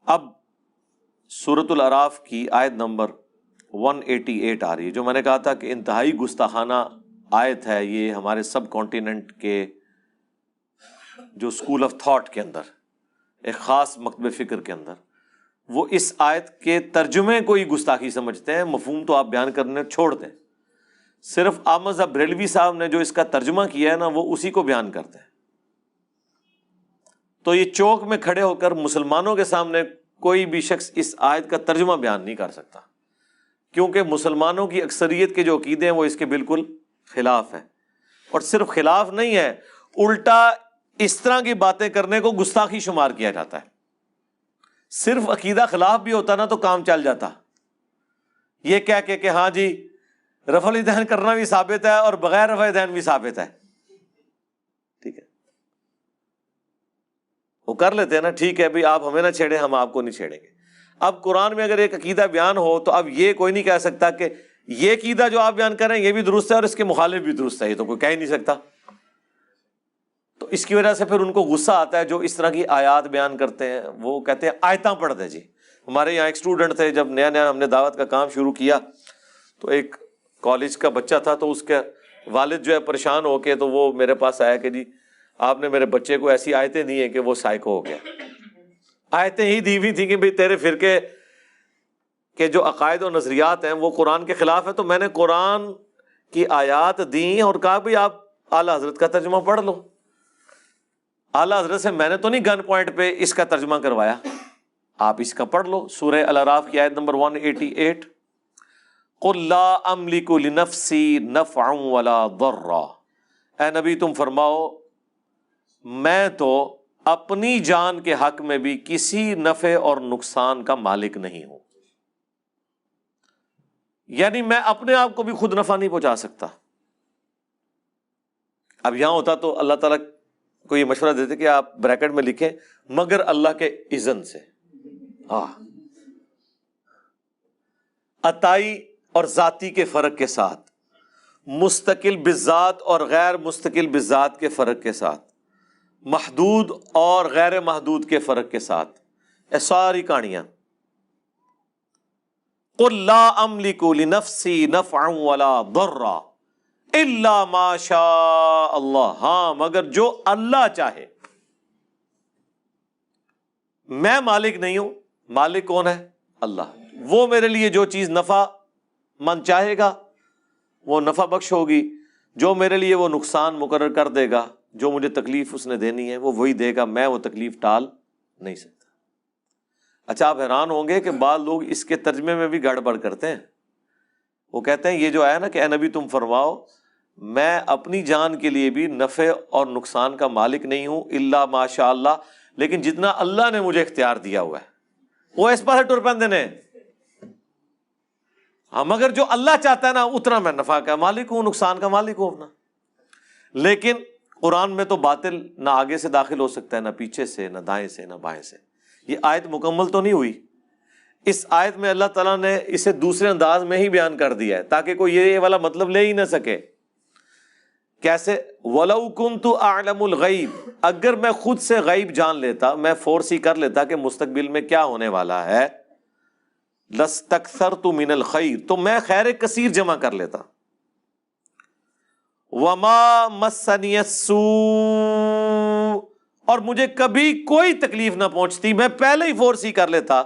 اب سورۃ الاعراف کی آیت نمبر 188 آ رہی ہے، جو میں نے کہا تھا کہ انتہائی گستاخانہ آیت ہے یہ ہمارے سب کانٹیننٹ کے جو اسکول آف تھاٹ کے اندر، ایک خاص مکتب فکر کے اندر، وہ اس آیت کے ترجمے کو ہی گستاخی سمجھتے ہیں، مفہوم تو آپ بیان کرنے چھوڑ دیں، صرف احمد بریلوی صاحب نے جو اس کا ترجمہ کیا ہے نا وہ اسی کو بیان کرتے ہیں۔ تو یہ چوک میں کھڑے ہو کر مسلمانوں کے سامنے کوئی بھی شخص اس آیت کا ترجمہ بیان نہیں کر سکتا، کیونکہ مسلمانوں کی اکثریت کے جو عقیدے ہیں وہ اس کے بالکل خلاف ہیں، اور صرف خلاف نہیں ہے، الٹا اس طرح کی باتیں کرنے کو گستاخی شمار کیا جاتا ہے۔ صرف عقیدہ خلاف بھی ہوتا نا تو کام چل جاتا، یہ کہہ کے کہ ہاں جی رفع الیدین کرنا بھی ثابت ہے اور بغیر رفع الیدین بھی ثابت ہے، ٹھیک ہے، وہ کر لیتے ہیں نا، ٹھیک ہے بھائی آپ ہمیں نہ چھیڑیں، ہم آپ کو نہیں چھیڑیں گے۔ اب قرآن میں اگر ایک عقیدہ بیان ہو تو اب یہ کوئی نہیں کہہ سکتا کہ یہ عقیدہ جو آپ بیان کر رہے ہیں یہ بھی درست ہے اور اس کے مخالف بھی درست ہے، یہ تو کوئی کہہ ہی نہیں سکتا۔ تو اس کی وجہ سے پھر ان کو غصہ آتا ہے جو اس طرح کی آیات بیان کرتے ہیں، وہ کہتے ہیں آیتاں پڑھ دیں جی۔ ہمارے یہاں ایک اسٹوڈنٹ تھے، جب نیا نیا ہم نے دعوت کا کام شروع کیا تو ایک کالج کا بچہ تھا، تو اس کے والد جو ہے پریشان ہو کے تو وہ میرے پاس آیا کہ جی آپ نے میرے بچے کو ایسی آیتیں دی ہیں کہ وہ سائیکو ہو گیا۔ آیتیں ہی دی ہوئی تھیں کہ بھئی تیرے فرقے کے جو عقائد و نظریات ہیں وہ قرآن کے خلاف ہے، تو میں نے قرآن کی آیات دیں اور کہا بھئی آپ اعلیٰ حضرت کا ترجمہ پڑھ لو۔ اعلیٰ حضرت سے میں نے تو نہیں گن پوائنٹ پہ اس کا ترجمہ کروایا، آپ اس کا پڑھ لو، سورہ الاعراف کی آیت نمبر 188، قُلْ لَا أَمْلِكُ لِنَفْسِي نَفْعًا وَلَا ضَرًّا، اے نبی تم فرماؤ میں تو اپنی جان کے حق میں بھی کسی نفع اور نقصان کا مالک نہیں ہوں، یعنی میں اپنے آپ کو بھی خود نفع نہیں پہنچا سکتا۔ اب یہاں ہوتا تو اللہ تعالیٰ کو یہ مشورہ دیتے کہ آپ بریکٹ میں لکھیں مگر اللہ کے اذن سے، عطائی اور ذاتی کے فرق کے ساتھ، مستقل بالذات اور غیر مستقل بالذات کے فرق کے ساتھ، محدود اور غیر محدود کے فرق کے ساتھ، یہ ساری کہانیاں۔ قُلْ لَا أَمْلِكُ لِنَفْسِي نَفْعًا وَلَا ضَرًّا إِلَّا مَا شَاءَ اللَّهُ، ہاں مگر جو اللہ چاہے۔ میں مالک نہیں ہوں، مالک کون ہے؟ اللہ۔ وہ میرے لیے جو چیز نفع مند چاہے گا وہ نفع بخش ہوگی، جو میرے لیے وہ نقصان مقرر کر دے گا، جو مجھے تکلیف اس نے دینی ہے وہ وہی دے گا، میں وہ تکلیف ٹال نہیں سکتا۔ اچھا آپ حیران ہوں گے کہ بعض لوگ اس کے ترجمے میں بھی گڑبڑ کرتے ہیں، وہ کہتے ہیں یہ جو آیا نا کہ اے نبی تم فرماؤ میں اپنی جان کے لیے بھی نفع اور نقصان کا مالک نہیں ہوں الا ماشاء اللہ، لیکن جتنا اللہ نے مجھے اختیار دیا ہوا ہے وہ اس پاسے ٹر پیندے نے، ہاں مگر جو اللہ چاہتا ہے نا اتنا میں نفع کا مالک ہوں، نقصان کا مالک ہوں اپنا۔ لیکن قرآن میں تو باطل نہ آگے سے داخل ہو سکتا ہے، نہ پیچھے سے، نہ دائیں سے، نہ بائیں سے۔ یہ آیت مکمل تو نہیں ہوئی، اس آیت میں اللہ تعالیٰ نے اسے دوسرے انداز میں ہی بیان کر دیا ہے تاکہ کوئی یہ والا مطلب لے ہی نہ سکے۔ کیسے؟ وَلَوْ كُنْتُ أَعْلَمُ الْغَيْبِ، اگر میں خود سے غیب جان لیتا، میں فورسی کر لیتا کہ مستقبل میں کیا ہونے والا ہے، لَاسْتَكْثَرْتُ مِنَ الْخَيْرِ، تو میں خیر کثیر جمع کر لیتا۔ وَمَا مَسَّنِيَ السُّوءُ، اور مجھے کبھی کوئی تکلیف نہ پہنچتی، میں پہلے ہی فورسی کر لیتا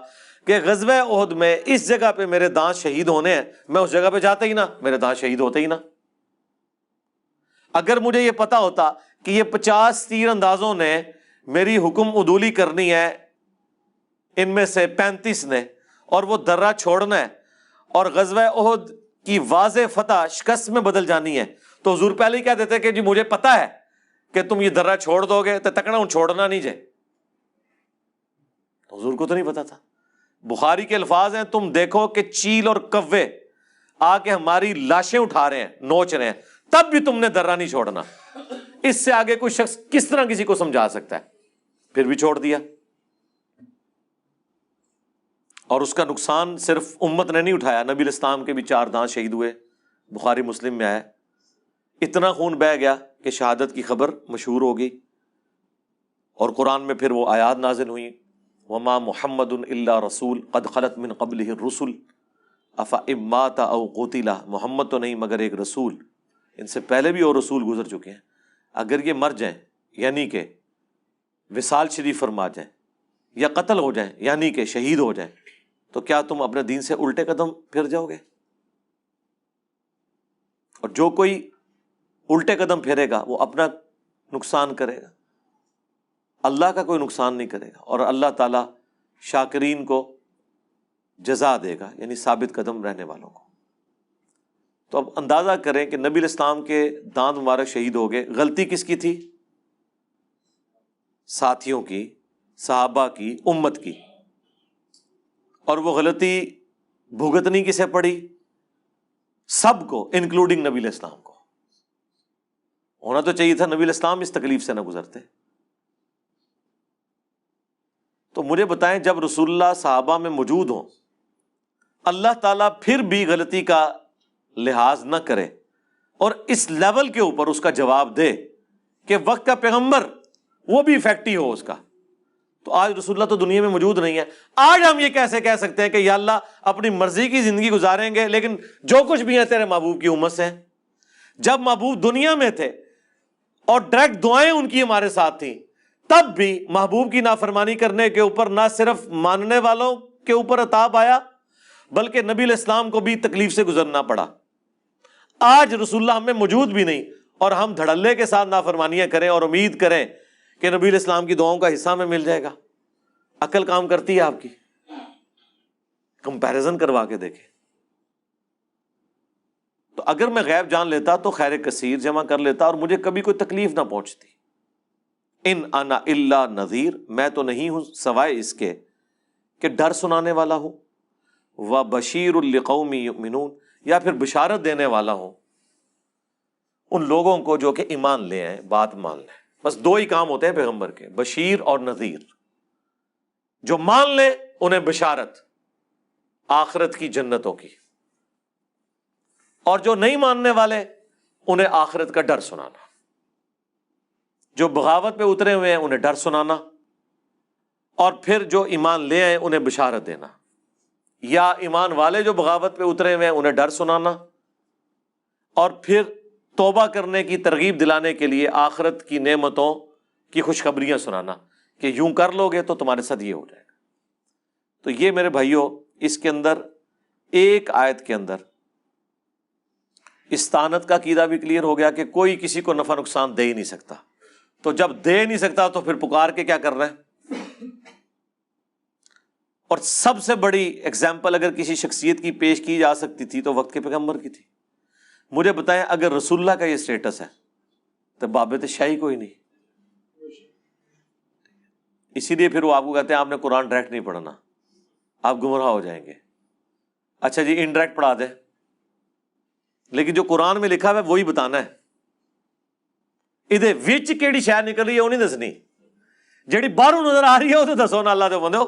کہ غزوہ احد میں اس جگہ پہ میرے دانت شہید ہونے ہیں، میں اس جگہ پہ جاتا ہی نہ، میرے دانت شہید ہوتے ہی نہ۔ اگر مجھے یہ پتا ہوتا کہ یہ 50 تیر اندازوں نے میری حکم عدولی کرنی ہے، ان میں سے 35 نے، اور وہ درہ چھوڑنا ہے اور غزوہ احد کی واضح فتح شکست میں بدل جانی ہے، تو حضور پہلے ہی کہہ دیتے کہ جی مجھے پتا ہے کہ تم یہ درہ چھوڑ دو گے تو تکنا چھوڑنا نہیں جائے۔ حضور کو تو نہیں پتا تھا۔ بخاری کے الفاظ ہیں تم دیکھو کہ چیل اور کوے آ کے ہماری لاشیں اٹھا رہے ہیں، نوچ رہے ہیں، تب بھی تم نے درہ نہیں چھوڑنا۔ اس سے آگے کوئی شخص کس طرح کسی کو سمجھا سکتا ہے؟ پھر بھی چھوڑ دیا۔ اور اس کا نقصان صرف امت نے نہیں اٹھایا، نبی الاسلام کے بھی 4 دانت شہید ہوئے، بخاری مسلم میں آیا، اتنا خون بہہ گیا کہ شہادت کی خبر مشہور ہو گئی، اور قرآن میں پھر وہ آیات نازل ہوئی وما محمد الا رسول قد خلت من قبلہ الرسل افإن مات او قتل، محمد تو نہیں مگر ایک رسول، ان سے پہلے بھی اور رسول گزر چکے ہیں، اگر یہ مر جائیں یعنی کہ وصال شریف فرما جائیں، یا قتل ہو جائیں یعنی کہ شہید ہو جائیں، تو کیا تم اپنے دین سے الٹے قدم پھر جاؤ گے؟ اور جو کوئی الٹے قدم پھیرے گا وہ اپنا نقصان کرے گا، اللہ کا کوئی نقصان نہیں کرے گا، اور اللہ تعالیٰ شاکرین کو جزا دے گا، یعنی ثابت قدم رہنے والوں کو۔ تو اب اندازہ کریں کہ نبی الاسلام کے دانت مبارک شہید ہو گئے، غلطی کس کی تھی؟ ساتھیوں کی، صحابہ کی، امت کی، اور وہ غلطی بھگتنی کسے پڑی؟ سب کو، انکلوڈنگ نبی الاسلام کو۔ ہونا تو چاہیے تھا نبی الاسلام اس تکلیف سے نہ گزرتے۔ تو مجھے بتائیں، جب رسول اللہ صحابہ میں موجود ہوں، اللہ تعالیٰ پھر بھی غلطی کا لحاظ نہ کرے اور اس لیول کے اوپر اس کا جواب دے کہ وقت کا پیغمبر وہ بھی افیکٹو ہو اس کا، تو آج رسول اللہ تو دنیا میں موجود نہیں ہے۔ آج ہم یہ کیسے کہہ سکتے ہیں کہ یا اللہ اپنی مرضی کی زندگی گزاریں گے لیکن جو کچھ بھی ہے تیرے محبوب کی امت سے ہیں؟ جب محبوب دنیا میں تھے اور ڈائریکٹ دعائیں ان کی ہمارے ساتھ تھیں، تب بھی محبوب کی نافرمانی کرنے کے اوپر نہ صرف ماننے والوں کے اوپر عذاب آیا بلکہ نبی علیہ السلام کو بھی تکلیف سے گزرنا پڑا۔ آج رسول اللہ ہم میں موجود بھی نہیں اور ہم دھڑلے کے ساتھ نافرمانیاں کریں اور امید کریں کہ نبی علیہ السلام کی دعاؤں کا حصہ میں مل جائے گا۔ عقل کام کرتی ہے آپ کی؟ کمپیریزن کروا کے دیکھیں۔ تو اگر میں غیب جان لیتا تو خیر کثیر جمع کر لیتا اور مجھے کبھی کوئی تکلیف نہ پہنچتی۔ ان انا الا نذیر، میں تو نہیں ہوں سوائے اس کے کہ ڈر سنانے والا ہوں، وبشیر لقوم یؤمنون، یا پھر بشارت دینے والا ہوں ان لوگوں کو جو کہ ایمان لے آئیں، بات مان لیں۔ بس دو ہی کام ہوتے ہیں پیغمبر کے، بشیر اور نذیر۔ جو مان لیں انہیں بشارت آخرت کی جنتوں کی، اور جو نہیں ماننے والے انہیں آخرت کا ڈر سنانا۔ جو بغاوت پہ اترے ہوئے ہیں انہیں ڈر سنانا، اور پھر جو ایمان لے آئیں انہیں بشارت دینا، یا ایمان والے جو بغاوت پہ اترے ہوئے ہیں انہیں ڈر سنانا، اور پھر توبہ کرنے کی ترغیب دلانے کے لیے آخرت کی نعمتوں کی خوشخبریاں سنانا کہ یوں کر لو گے تو تمہارے ساتھ یہ ہو جائے گا۔ تو یہ میرے بھائیوں، اس کے اندر ایک آیت کے اندر استانت کا عقیدہ بھی کلیئر ہو گیا کہ کوئی کسی کو نفع نقصان دے ہی نہیں سکتا، تو جب دے نہیں سکتا تو پھر پکار کے کیا کر رہا ہے۔ اور سب سے بڑی اگزامپل اگر کسی شخصیت کی پیش کی جا سکتی تھی تو وقت کے پیغمبر کی تھی۔ مجھے بتائیں، اگر رسول اللہ کا یہ سٹیٹس ہے تو بابت شاہی کوئی نہیں۔ اسی لیے پھر وہ آپ کو کہتے ہیں آپ نے قرآن ڈائریکٹ نہیں پڑھنا، آپ گمراہ ہو جائیں گے۔ اچھا جی، انڈائریکٹ پڑھا دیں، لیکن جو قرآن میں لکھا ہے وہی بتانا ہے۔ ادھر وچ کیڑی شاید نکل رہی ہے وہ نہیں دسنی، جیڑی باہروں نظر آ رہی ہے وہ تو دسو نا، اللہ دے بندو۔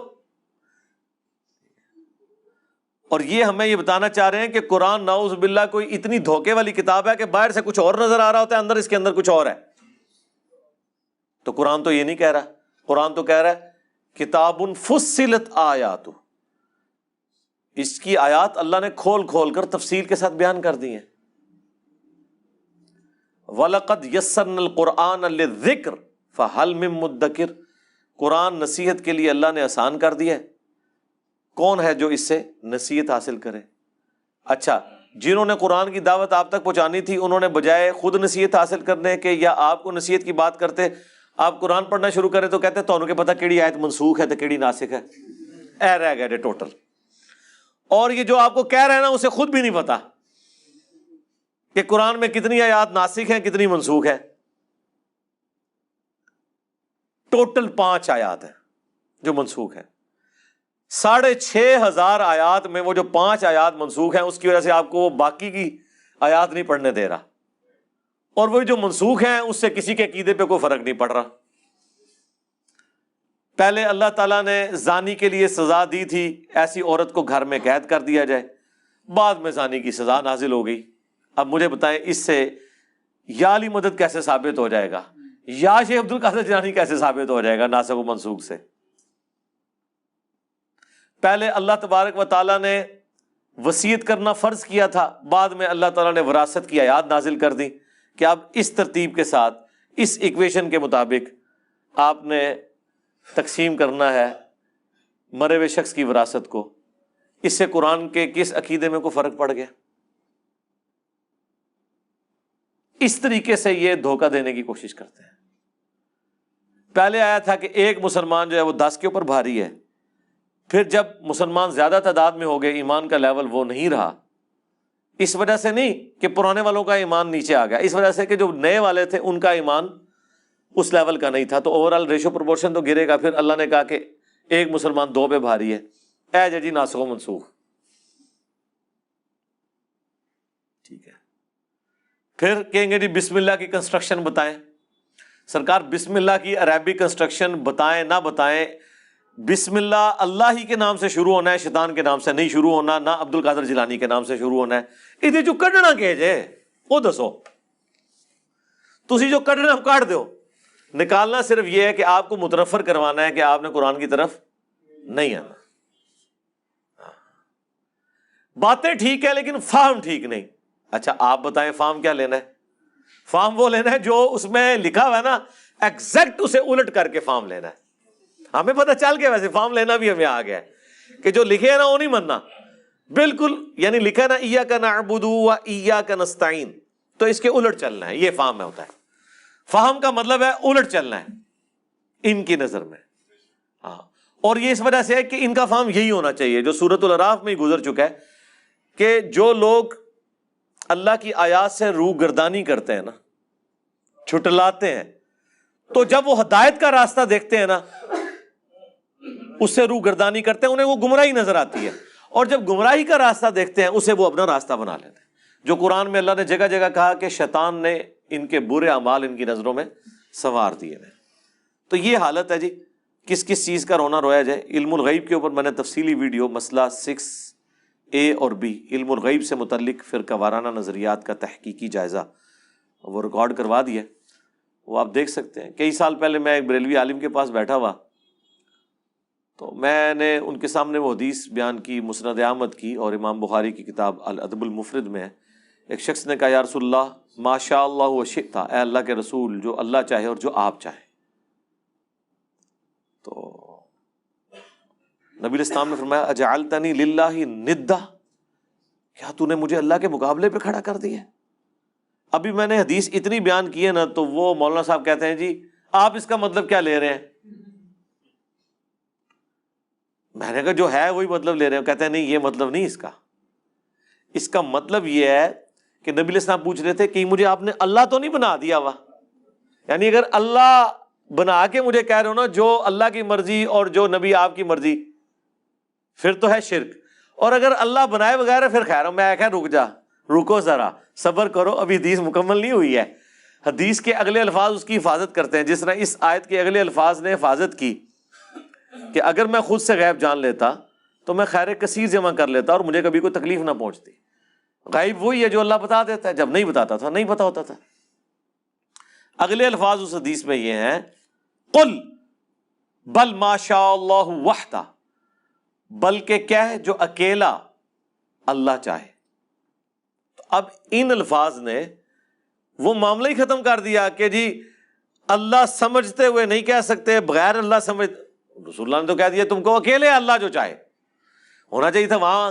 اور یہ ہمیں یہ بتانا چاہ رہے ہیں کہ قرآن نعوذ باللہ کوئی اتنی دھوکے والی کتاب ہے کہ باہر سے کچھ اور نظر آ رہا ہوتا ہے، اندر اس کے اندر کچھ اور ہے۔ تو قرآن تو یہ نہیں کہہ رہا، قرآن تو کہہ رہا ہے کتاب فصلت آیات، اس کی آیات اللہ نے کھول کھول کر تفصیل کے ساتھ بیان کر دی ہیں۔ وَلَقَدْ يَسَّرْنَا الْقُرْآنَ لِلذِّكْرِ فَهَلْ مِن مُدَّكِرٍ، قرآن نصیحت کے لیے اللہ نے آسان کر دیا ہے، کون ہے جو اس سے نصیحت حاصل کرے؟ اچھا، جنہوں نے قرآن کی دعوت آپ تک پہنچانی تھی انہوں نے بجائے خود نصیحت حاصل کرنے کے یا آپ کو نصیحت کی بات کرتے، آپ قرآن پڑھنا شروع کرے تو کہتے تو انہوں کے پتہ کیڑی آیت منسوخ ہے تو کیڑی ناسخ ہے، اے رہ گئے ٹوٹل۔ اور یہ جو آپ کو کہہ رہے ہیں نا اسے خود بھی نہیں پتا کہ قرآن میں کتنی آیات ناسخ ہیں کتنی منسوخ ہیں۔ ٹوٹل 5 آیات ہیں جو منسوخ ہیں، 6,500 آیات میں وہ جو 5 آیات منسوخ ہیں اس کی وجہ سے آپ کو وہ باقی کی آیات نہیں پڑھنے دے رہا، اور وہ جو منسوخ ہیں اس سے کسی کے عقیدے پہ کوئی فرق نہیں پڑ رہا۔ پہلے اللہ تعالیٰ نے زانی کے لیے سزا دی تھی، ایسی عورت کو گھر میں قید کر دیا جائے، بعد میں زانی کی سزا نازل ہو گئی۔ اب مجھے بتائیں اس سے یا علی مدد کیسے ثابت ہو جائے گا، یا شیخ عبد القادر جیلانی کیسے ثابت ہو جائے گا ناسخ و منسوخ سے؟ پہلے اللہ تبارک و تعالیٰ نے وصیت کرنا فرض کیا تھا، بعد میں اللہ تعالیٰ نے وراثت کی آیات نازل کر دی کہ اب اس ترتیب کے ساتھ اس ایکویشن کے مطابق آپ نے تقسیم کرنا ہے مرے ہوئے شخص کی وراثت کو۔ اس سے قرآن کے کس عقیدے میں کوئی فرق پڑ گیا؟ اس طریقے سے یہ دھوکہ دینے کی کوشش کرتے ہیں۔ پہلے آیا تھا کہ ایک مسلمان جو ہے وہ 10 کے اوپر بھاری ہے، پھر جب مسلمان زیادہ تعداد میں ہو گئے ایمان کا لیول وہ نہیں رہا، اس وجہ سے نہیں کہ پرانے والوں کا ایمان نیچے آ گیا، اس وجہ سے کہ جو نئے والے تھے ان کا ایمان اس لیول کا نہیں تھا، تو اوورآل ریشو پروپورشن تو گرے گا۔ پھر اللہ نے کہا کہ ایک مسلمان 2 پہ بھاری ہے، اے جی ناسخ و منسوخ، ٹھیک ہے۔ پھر کہیں گے جی بسم اللہ کی کنسٹرکشن بتائیں۔ سرکار بسم اللہ کی عربی کنسٹرکشن بتائیں نہ بتائیں، بسم اللہ اللہ ہی کے نام سے شروع ہونا ہے، شیطان کے نام سے نہیں شروع ہونا، نہ عبد القادر جیلانی کے نام سے شروع ہونا ہے۔ یہ جو کڈنا کہ جے وہ دسو، تسی جو کڈنا کاٹ دو، نکالنا صرف یہ ہے کہ آپ کو متنفر کروانا ہے کہ آپ نے قرآن کی طرف نہیں آنا۔ باتیں ٹھیک ہے لیکن فہم ٹھیک نہیں۔ اچھا آپ بتائیں فہم کیا لینا ہے؟ فہم وہ لینا ہے جو اس میں لکھا ہوا ہے نا، ایگزیکٹ اسے الٹ کر کے فہم لینا ہے۔ ہمیں پتہ چل گیا ویسے فارم لینا بھی ہمیں آ گیا ہے کہ جو لکھے ہے نا وہ نہیں مننا بالکل، یعنی لکھا ہے نا ایاک نعبد و ایاک نستعین، تو اس کے الٹ چلنا ہے، یہ فہم میں ہوتا ہے۔ فہم کا مطلب ہے الٹ چلنا ہے ان کی نظر میں، ہاں۔ اور یہ اس وجہ سے ہے کہ ان کا فہم یہی ہونا چاہیے جو سورۃ الاعراف میں ہی گزر چکا ہے کہ جو لوگ اللہ کی آیات سے روح گردانی کرتے ہیں نا، چھٹلاتے ہیں، تو جب وہ ہدایت کا راستہ دیکھتے ہیں نا اس سے روح گردانی کرتے ہیں، انہیں وہ گمراہی نظر آتی ہے، اور جب گمراہی کا راستہ دیکھتے ہیں اسے وہ اپنا راستہ بنا لیتے ہیں، جو قرآن میں اللہ نے جگہ جگہ کہا کہ شیطان نے ان کے برے اعمال ان کی نظروں میں سنوار دیے ہیں۔ تو یہ حالت ہے جی، کس کس چیز کا رونا رویا جائے۔ علم الغیب کے اوپر میں نے تفصیلی ویڈیو مسئلہ 6A اور B علم الغیب سے متعلق فرقہ وارانہ نظریات کا تحقیقی جائزہ وہ ریکارڈ کروا دیا، وہ آپ دیکھ سکتے ہیں۔ کئی سال پہلے میں ایک بریلوی عالم کے پاس بیٹھا ہوا، تو میں نے ان کے سامنے وہ حدیث بیان کی مسند احمد کی، اور امام بخاری کی کتاب الادب المفرد میں ہے۔ ایک شخص نے کہا یا رسول اللہ ما شاء اللہ و شئت، اے اللہ کے رسول جو اللہ چاہے اور جو آپ چاہیں۔ تو نبی الاسلام نے فرمایا اجعلتنی للہ ندا، کیا تو نے مجھے اللہ کے مقابلے پہ کھڑا کر دیا؟ ابھی میں نے حدیث اتنی بیان کی ہے نا، تو وہ مولانا صاحب کہتے ہیں جی آپ اس کا مطلب کیا لے رہے ہیں؟ میں نے کہا جو ہے وہی مطلب لے رہے ہیں۔ کہتے ہیں نہیں یہ مطلب نہیں اس کا مطلب یہ ہے کہ نبی علیہ السلام پوچھ رہے تھے کہ مجھے آپ نے اللہ تو نہیں بنا دیا ہوا، یعنی اگر اللہ بنا کے مجھے کہہ رہے ہو نا جو اللہ کی مرضی اور جو نبی آپ کی مرضی، پھر تو ہے شرک، اور اگر اللہ بنائے بغیر پھر خیر۔ میں کہا رکو ذرا صبر کرو، ابھی حدیث مکمل نہیں ہوئی ہے۔ حدیث کے اگلے الفاظ اس کی حفاظت کرتے ہیں، جس طرح اس آیت کے اگلے الفاظ نے حفاظت کی کہ اگر میں خود سے غیب جان لیتا تو میں خیر کثیر جمع کر لیتا اور مجھے کبھی کوئی تکلیف نہ پہنچتی۔ غیب وہی ہے جو اللہ بتا دیتا ہے، جب نہیں بتاتا تھا نہیں پتا ہوتا تھا۔ اگلے الفاظ اس حدیث میں یہ ہیں قل بل ما شاء اللہ وحدہ، بلکہ کیا ہے جو اکیلا اللہ چاہے۔ اب ان الفاظ نے وہ معاملہ ہی ختم کر دیا کہ جی اللہ سمجھتے ہوئے نہیں کہہ سکتے، بغیر اللہ سمجھ، رسول اللہ نے تو کہہ دیا تم کو اکیلے اللہ جو چاہے۔ ہونا چاہیے تھا وہاں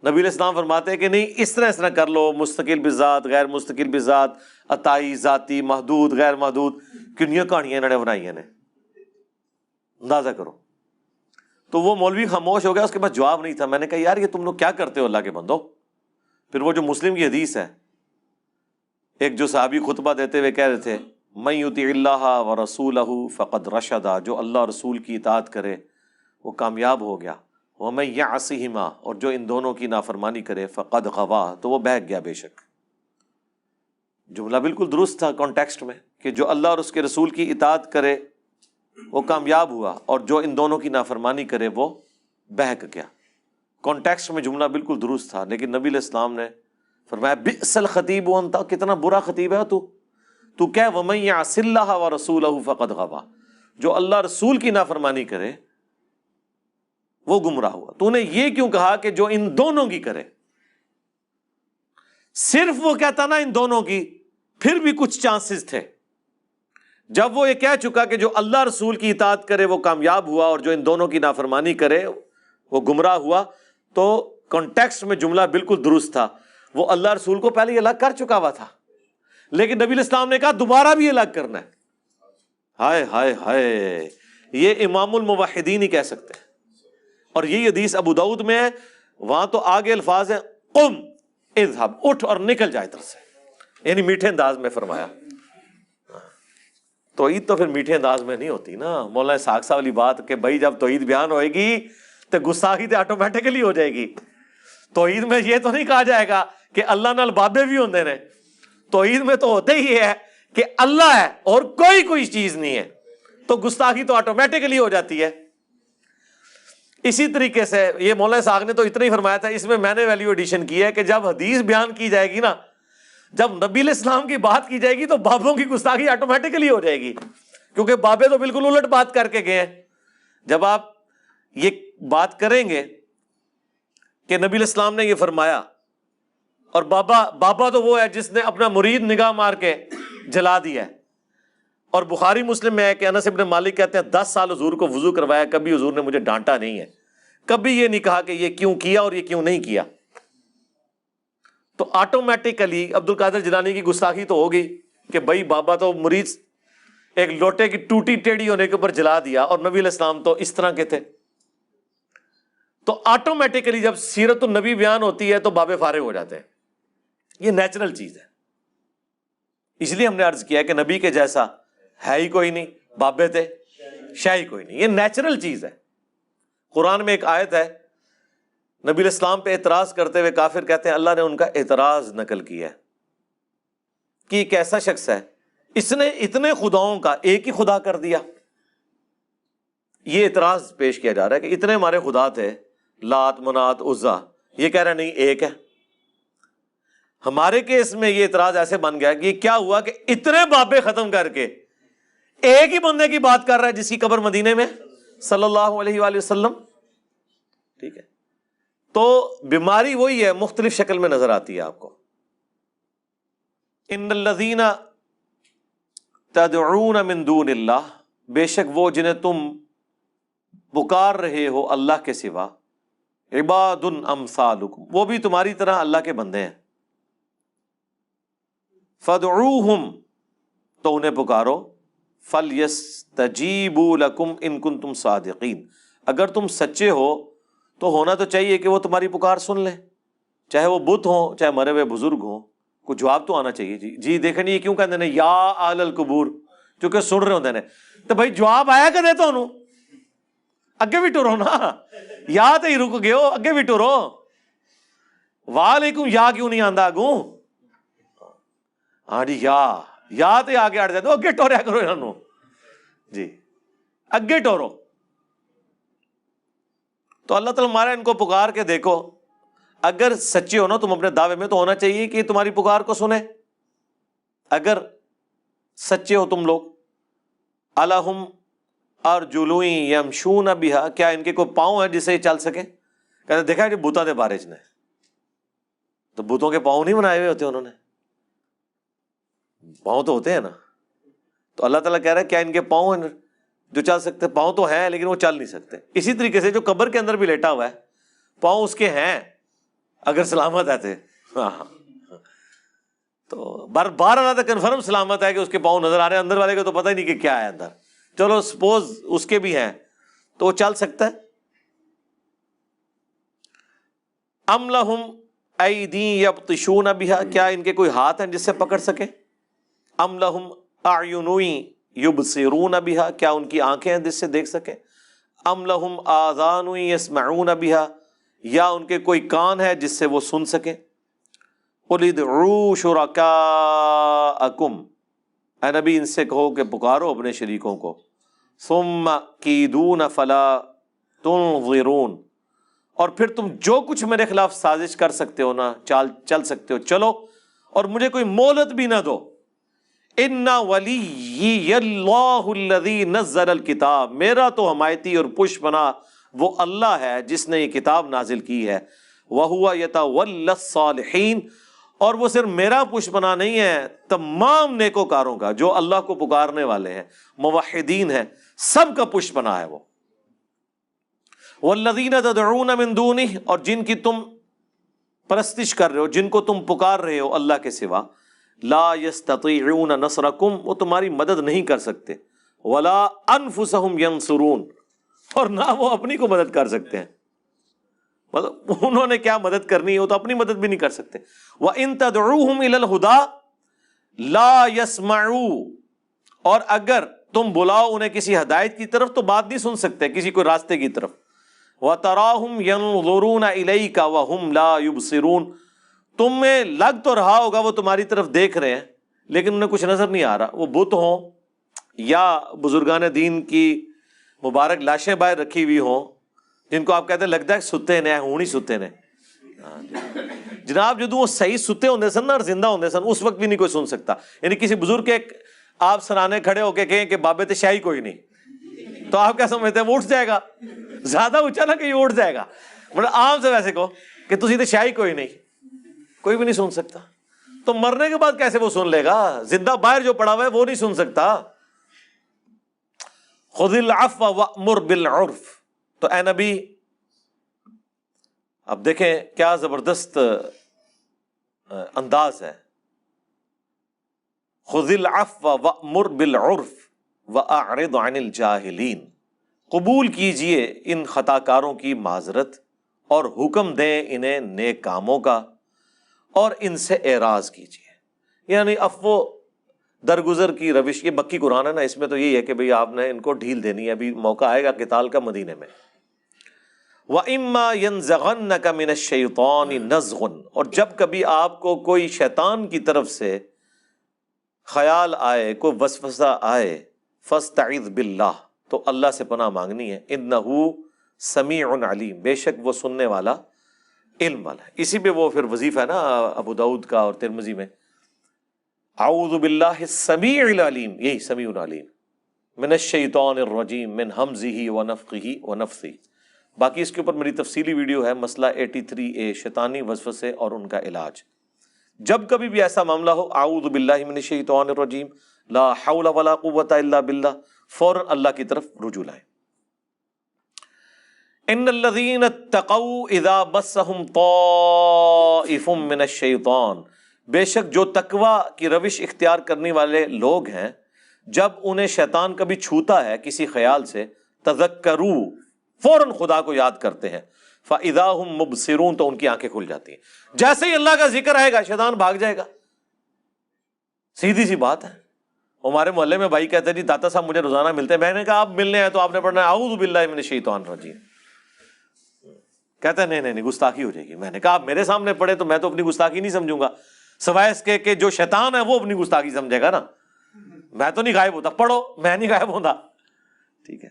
نبی علیہ السلام فرماتے ہیں کہ نہیں اس طرح کر لو، مستقل بذات غیر مستقل بذات، عطائی ذاتی محدود غیر محدود، کنیاں کہانیاں انہوں نے بنائی ہیں، اندازہ کرو۔ تو وہ مولوی خاموش ہو گیا، اس کے پاس جواب نہیں تھا۔ میں نے کہا یار یہ تم لوگ کیا کرتے ہو اللہ کے بندو؟ پھر وہ جو مسلم کی حدیث ہے، ایک جو صحابی خطبہ دیتے ہوئے کہہ رہے تھے من یطع اللہ ورسولہ فقد رشد، جو اللہ اور رسول کی اطاعت کرے وہ کامیاب ہو گیا، ومن یعصہما، اور جو ان دونوں کی نافرمانی کرے فقد غوا، تو وہ بہک گیا بے شک۔ جملہ بالکل درست تھا کانٹیکسٹ میں کہ جو اللہ اور اس کے رسول کی اطاعت کرے وہ کامیاب ہوا، اور جو ان دونوں کی نافرمانی کرے وہ بہک گیا۔ کانٹیکسٹ میں جملہ بالکل درست تھا، لیکن نبی علیہ السلام نے فرمایا بئس الخطیب انت، کتنا برا خطیب ہے تو کہہ ومن یعص اللہ ورسولہ فقد غوا، جو اللہ رسول کی نافرمانی کرے وہ گمراہ ہوا. تو نے یہ کیوں کہا کہ جو ان دونوں کی کرے؟ صرف وہ کہتا نا ان دونوں کی، پھر بھی کچھ چانسز تھے. جب وہ یہ کہہ چکا کہ جو اللہ رسول کی اطاعت کرے وہ کامیاب ہوا اور جو ان دونوں کی نافرمانی کرے وہ گمراہ ہوا، تو کانٹیکسٹ میں جملہ بالکل درست تھا. وہ اللہ رسول کو پہلے یہ الگ کر چکا ہوا تھا، لیکن نبی الاسلام نے کہا دوبارہ بھی الگ کرنا ہے. ہائے ہائے ہائے، یہ امام الموحدین ہی کہہ سکتے ہیں. اور یہی حدیث ابو داؤد میں ہے، وہاں تو آگے الفاظ ہیں قم اذهب، اٹھ اور نکل جائے ادھر سے، یعنی میٹھے انداز میں فرمایا. توحید تو پھر میٹھے انداز میں نہیں ہوتی نا. مولانا اسحاق صاحب والی بات کہ بھائی جب توحید بیان ہوئے گی تو گستاخی تو آٹومیٹکلی ہو جائے گی. توحید میں یہ تو نہیں کہا جائے گا کہ اللہ نال بابے بھی ہوندے نے. توحید میں تو ہوتے ہی ہے کہ اللہ ہے اور کوئی چیز نہیں ہے، تو گستاخی تو آٹومیٹکلی ہو جاتی ہے. اسی طریقے سے یہ مولانا اسحاق نے تو اتنا ہی فرمایا تھا. اس میں نے ویلیو ایڈیشن کی ہے کہ جب حدیث بیان کی جائے گی نا، جب نبی علیہ السلام کی بات کی جائے گی تو بابوں کی گستاخی آٹومیٹکلی ہو جائے گی، کیونکہ بابے تو بالکل الٹ بات کر کے گئے ہیں. جب آپ یہ بات کریں گے کہ نبی علیہ السلام نے یہ فرمایا، اور بابا تو وہ ہے جس نے اپنا مرید نگاہ مار کے جلا دیا ہے. اور بخاری مسلم میں ہے کہ انس ابن مالک کہتے ہیں 10 سال حضور کو وضو کروایا، کبھی حضور نے مجھے ڈانٹا نہیں ہے، کبھی یہ نہیں کہا کہ یہ کیوں کیا اور یہ کیوں نہیں کیا. تو آٹومیٹکلی عبد القادر جیلانی کی گستاخی تو ہوگی کہ بھائی بابا تو مرید ایک لوٹے کی ٹوٹی ٹیڑھی ہونے کے اوپر جلا دیا، اور نبی علیہ السلام تو اس طرح کے تھے. تو آٹومیٹکلی جب سیرت النبی بیان ہوتی ہے تو بابے فارغ ہو جاتے ہیں. یہ نیچرل چیز ہے. اس لیے ہم نے عرض کیا کہ نبی کے جیسا ہے ہی کوئی نہیں، بابے تھے شے ہی کوئی نہیں. یہ نیچرل چیز ہے. قرآن میں ایک آیت ہے، نبی علیہ السلام پہ اعتراض کرتے ہوئے کافر کہتے ہیں اللہ نے ان کا اعتراض نقل کیا ہے کہ ایک ایسا شخص ہے اس نے اتنے خداؤں کا ایک ہی خدا کر دیا. یہ اعتراض پیش کیا جا رہا ہے کہ اتنے ہمارے خدا تھے، لات منات عزا، یہ کہہ رہا نہیں ایک ہے. ہمارے کیس میں یہ اعتراض ایسے بن گیا کہ یہ کیا ہوا کہ اتنے بابے ختم کر کے ایک ہی بندے کی بات کر رہا ہے جس کی قبر مدینے میں صلی اللہ علیہ وآلہ وسلم. ٹھیک ہے، تو بیماری وہی ہے، مختلف شکل میں نظر آتی ہے آپ کو. ان الذین تدعون من دون اللہ، بے شک وہ جنہیں تم پکار رہے ہو اللہ کے سوا، عباد امثالکم، وہ بھی تمہاری طرح اللہ کے بندے ہیں. فادعوہم، تو انہیں پکارو، فلیستجیبوا لکم ان کنتم صادقین، اگر تم سچے ہو تو ہونا تو چاہیے کہ وہ تمہاری پکار سن لیں، چاہے وہ بت ہوں چاہے مرے ہوئے بزرگ ہوں. کوئی جواب تو آنا چاہیے. جی دیکھیں یہ کیوں کہتے ہیں یا اہل القبور، چونکہ سن رہے ہوتے ہیں. تو بھائی جواب آیا کہ دیتا انہوں اگے بھی ٹرو نا، یا تو ہی رک گئے ہو، اگے بھی ٹرو. وعلیکم یا کیوں نہیں آندا اگوں؟ ہاں جی یا تو آگے اڑ جاتے، اگے ٹوریا کرو انہوں. جی اگے ٹورو. تو اللہ تعالیٰ ہمارا ان کو پکار کے دیکھو، اگر سچے ہو نا تم اپنے دعوے میں تو ہونا چاہیے کہ تمہاری پکار کو سنے. اگر سچے ہو تم لوگ، الہم ارجل یمشون بہا، کیا ان کے کوئی پاؤں ہیں جس سے یہ چل سکے؟ کہتے دیکھا کہ بوتاں دے بارے چ نے، تو بتوں کے پاؤں نہیں بنائے ہوئے ہوتے انہوں نے، پاؤں تو ہوتے ہیں نا. تو اللہ تعالیٰ کہہ رہا ہے کیا ان کے پاؤں ہیں جو چل سکتے؟ پاؤں تو ہیں لیکن وہ چل نہیں سکتے. اسی طریقے سے جو قبر کے اندر بھی لیٹا ہوا ہے، پاؤں اس کے ہیں اگر سلامت ہے ہاں. تو بار اللہ تک کنفرم سلامت ہے کہ اس کے پاؤں نظر آ رہے ہیں، اندر والے کو تو پتہ ہی نہیں کہ کیا ہے اندر. چلو سپوز اس کے بھی ہیں تو وہ چل سکتا ہے. ام لہم ایدی یبطشون بہا، کیا ان کے کوئی ہاتھ ہیں جس سے پکڑ سکے؟ ام لہم اعین یبصرون بہا، کیا ان کی آنکھیں ہیں جس سے دیکھ سکیں؟ ام لہم آذان یسمعون بہا، یا ان کے کوئی کان ہے جس سے وہ سن سکیں؟ قل ادعوا شرکاءکم، اے نبی ان سے کہو کہ پکارو اپنے شریکوں کو، ثم کیدون فلا تنظرون، اور پھر تم جو کچھ میرے خلاف سازش کر سکتے ہو نا، چل سکتے ہو چلو، اور مجھے کوئی مہلت بھی نہ دو. ان ولی اللہ الذی نزل الکتاب، میرا تو حمایتی اور پش پناہ وہ اللہ ہے جس نے یہ کتاب نازل کی ہے، وَهُوَ يَتَوَلَّى الصَّالِحِينَ، اور وہ صرف میرا پشپنا نہیں ہے، تمام نیکوکاروں کا جو اللہ کو پکارنے والے ہیں، موحدین ہیں، سب کا پشپنا ہے وہ۔ وَالَّذِينَ تَدْعُونَ مِن دُونِهِ، اور جن کی تم پرستش کر رہے ہو، جن کو تم پکار رہے ہو اللہ کے سوا، لا يستطيعون نصرکم، وہ تمہاری مدد نہیں کر سکتے، ولا انفسهم ينصرون، اور نہ وہ اپنی کو مدد کر سکتے ہیں، مطلب انہوں نے کیا مدد کرنی ہے، وہ تو اپنی مدد بھی نہیں کر سکتے۔ وَإِن تَدْعُوهُمْ إِلَى الْهُدَىٰ لَا يَسْمَعُوا، اور اگر تم بلاؤ انہیں کسی ہدایت کی طرف تو بات نہیں سن سکتے، کسی کوئی راستے کی طرف۔ وَتَرَاهُمْ يَنظُرُونَ إِلَيْكَ وَهُمْ لَا يُبْصِرُونَ، تمہیں لگ تو رہا ہوگا وہ تمہاری طرف دیکھ رہے ہیں لیکن انہیں کچھ نظر نہیں آ رہا، وہ بت ہوں یا بزرگان دین کی مبارک لاشیں باہر رکھی ہوئی ہوں جن کو آپ کہتے ہیں لگتا ہے ستے نے ہونی ستے نے، جناب جدوں وہ صحیح ستے ہوندے سن اور زندہ ہوندے سن اس وقت بھی نہیں کوئی سن سکتا، یعنی کسی بزرگ کے آپ سرانے کھڑے ہو کے کہیں کہ بابے تے شاہی کوئی نہیں تو آپ کیا سمجھتے ہیں وہ اٹھ جائے گا، زیادہ اونچا نہ کہ یہ اٹھ جائے گا، مطلب عام سے ویسے کہو کہ تسی تے شاہی کوئی نہیں، کوئی بھی نہیں سن سکتا، تو مرنے کے بعد کیسے وہ سن لے گا؟ زندہ باہر جو پڑا ہوا ہے وہ نہیں سن سکتا۔ خذ العفو وامر بالعرف، تو اے نبی اب دیکھیں کیا زبردست انداز ہے، خذ العفو وامر بالعرف واعرض عن الجاہلین، قبول کیجئے ان خطا کاروں کی معذرت اور حکم دیں انہیں نیک کاموں کا اور ان سے اعراض کیجئے، یعنی عفو درگزر کی روش، یہ مکی قرآن ہے نا، اس میں تو یہی ہے کہ بھئی آپ نے ان کو ڈھیل دینی ہے، ابھی موقع آئے گا قتال کا مدینے میں۔ وَإِمَّا يَنزَغَنَّكَ مِنَ الشَّيْطَانِ نَزْغٌ، اور جب کبھی آپ کو کوئی شیطان کی طرف سے خیال آئے، کوئی وسوسہ آئے، فَاسْتَعِذْ بِاللَّهِ، تو اللہ سے پناہ مانگنی ہے، إِنَّهُ سَمِيعٌ عَلِيمٌ، بے شک وہ سننے والا علم والا ہے۔ اسی پہ وہ پھر وظیفہ ہے نا ابو داؤد کا اور ترمذی میں، اعوذ باللہ السمیع العلیم، یہی سمیع العلیم، من الشیطان الرجیم من ہمزہ ونفخہ ونفثہ۔ باقی اس کے اوپر میری تفصیلی ویڈیو ہے، مسئلہ 83A، شیطانی وسوسے اور ان کا علاج۔ جب کبھی بھی ایسا معاملہ ہو، اعوذ باللہ من الشیطان الرجیم، لا حول ولا قوۃ الا باللہ، فوراً اللہ کی طرف رجوع لائیں۔ ان الذین اتقوا اذا مسهم طائف من الشیطان، بے شک جو تقوی کی روش اختیار کرنے والے لوگ ہیں، جب انہیں شیطان کبھی چھوتا ہے کسی خیال سے، تذکروا، فوراً خدا کو یاد کرتے ہیں، فاذا هم مبصرون، تو ان کی آنکھیں کھل جاتی ہیں، جیسے ہی اللہ کا ذکر آئے گا شیطان بھاگ جائے گا، سیدھی سی بات ہے۔ ہمارے محلے میں بھائی کہتے ہیں جی داتا صاحب مجھے روزانہ ملتے ہیں، میں نے کہا آپ ملنے ہیں تو آپ نے پڑھنا ہے اعوذ باللہ من الشیطان الرجیم، کہتا ہے نہیں گستاخی ہو جائے گی، میں نے کہا آپ میرے سامنے پڑھے تو میں تو اپنی گستاخی نہیں سمجھوں گا، سوائے اس کے کہ جو شیطان ہے وہ اپنی گستاخی سمجھے گا نا، میں تو نہیں غائب ہوتا، پڑھو میں نہیں غائب ہوتا، ٹھیک ہے۔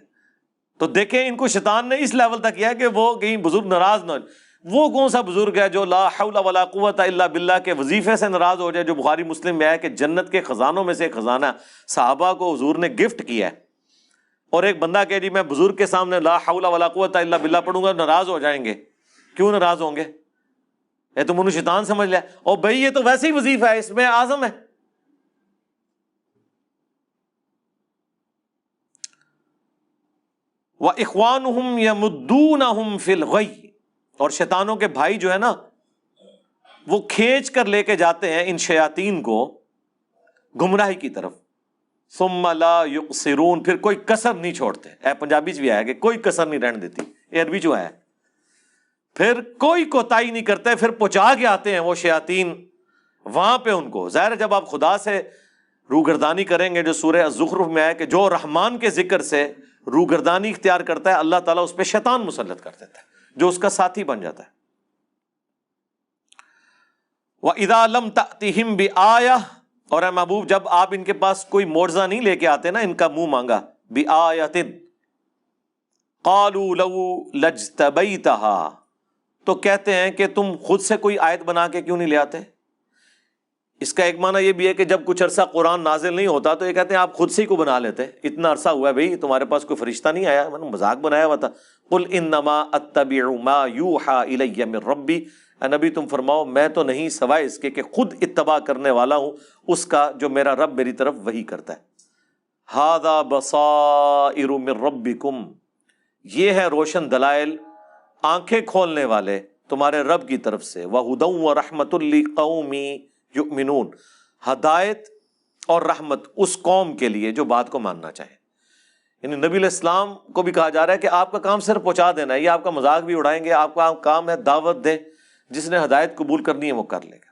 تو دیکھیں ان کو شیطان نے اس لیول تک کیا کہ وہ کہیں بزرگ ناراض نہ ہو۔ وہ کون سا بزرگ ہے جو لا حول ولا قوت الا باللہ کے وظیفے سے ناراض ہو جائے، جو بخاری مسلم میں ہے کہ جنت کے خزانوں میں سے ایک خزانہ صحابہ کو حضور نے گفٹ کیا ہے، اور ایک بندہ کہ جی میں بزرگ کے سامنے لا حول ولا قوت الا باللہ پڑھوں گا، ناراض ہو جائیں گے۔ کیوں ناراض ہوں گے؟ یہ تو منو شیطان سمجھ لیا، اور بھائی یہ تو ویسے ہی وظیفہ ہے، اس میں اعظم ہے۔ وَإِخْوَانُهُمْ يَمُدُّونَهُمْ فِي الْغَيِّ، اور شیطانوں کے بھائی جو ہے نا وہ کھینچ کر لے کے جاتے ہیں ان شیاطین کو گمراہی کی طرف، ثُمَّ لَا يُقْصِرُونَ، پھر کوئی کسر نہیں چھوڑتے۔ اے پنجابی چ بھی آیا کہ کوئی کسر نہیں رہنے دیتی، یہ عربی جو ہے، پھر کوئی کوتاہی نہیں کرتے، پھر پہنچا کے آتے ہیں وہ شیاطین وہاں پہ ان کو۔ ظاہر ہے جب آپ خدا سے روگردانی کریں گے، جو سورہ الزخرف میں ہے کہ جو رحمان کے ذکر سے روگردانی اختیار کرتا ہے اللہ تعالیٰ اس پہ شیطان مسلط کر دیتا ہے جو اس کا ساتھی بن جاتا ہے۔ وَإِذَا لَمْ تَأْتِهِمْ بِآيَةٍ، اور اے محبوب جب آپ ان کے پاس کوئی معجزہ نہیں لے کے آتے نا، ان کا منہ مانگا، بِآيَةٍ قَالُوا لَوْ لَجْتَبَيْتَهَا، تو کہتے ہیں کہ تم خود سے کوئی آیت بنا کے کیوں نہیں لے آتے؟ اس کا ایک معنی یہ بھی ہے کہ جب کچھ عرصہ قرآن نازل نہیں ہوتا تو یہ کہتے ہیں آپ خود سے ہی کو بنا لیتے ہیں، اتنا عرصہ ہوا ہے بھائی تمہارے پاس کوئی فرشتہ نہیں آیا، میں نے مذاق بنایا ہوا تھا۔ قل انما اتبع ما یوحى الی من ربی، اے نبی تم فرماؤ میں تو نہیں سوائے اس کے کہ خود اتباع کرنے والا ہوں اس کا جو میرا رب میری طرف وحی کرتا ہے۔ ھذا بصائر من ربکم، یہ ہے روشن دلائل، آنکھیں کھولنے والے تمہارے رب کی طرف سے، وَھدًى وَرَحْمَةٌ لِقَوْمٍ یؤمنون، ہدایت اور رحمت اس قوم کے لیے جو بات کو ماننا چاہے۔ یعنی نبی علیہ السلام کو بھی کہا جا رہا ہے کہ آپ کا کام صرف پہنچا دینا ہے، یہ آپ کا مذاق بھی اڑائیں گے، آپ کا کام ہے دعوت دیں، جس نے ہدایت قبول کرنی ہے وہ کر لے گا۔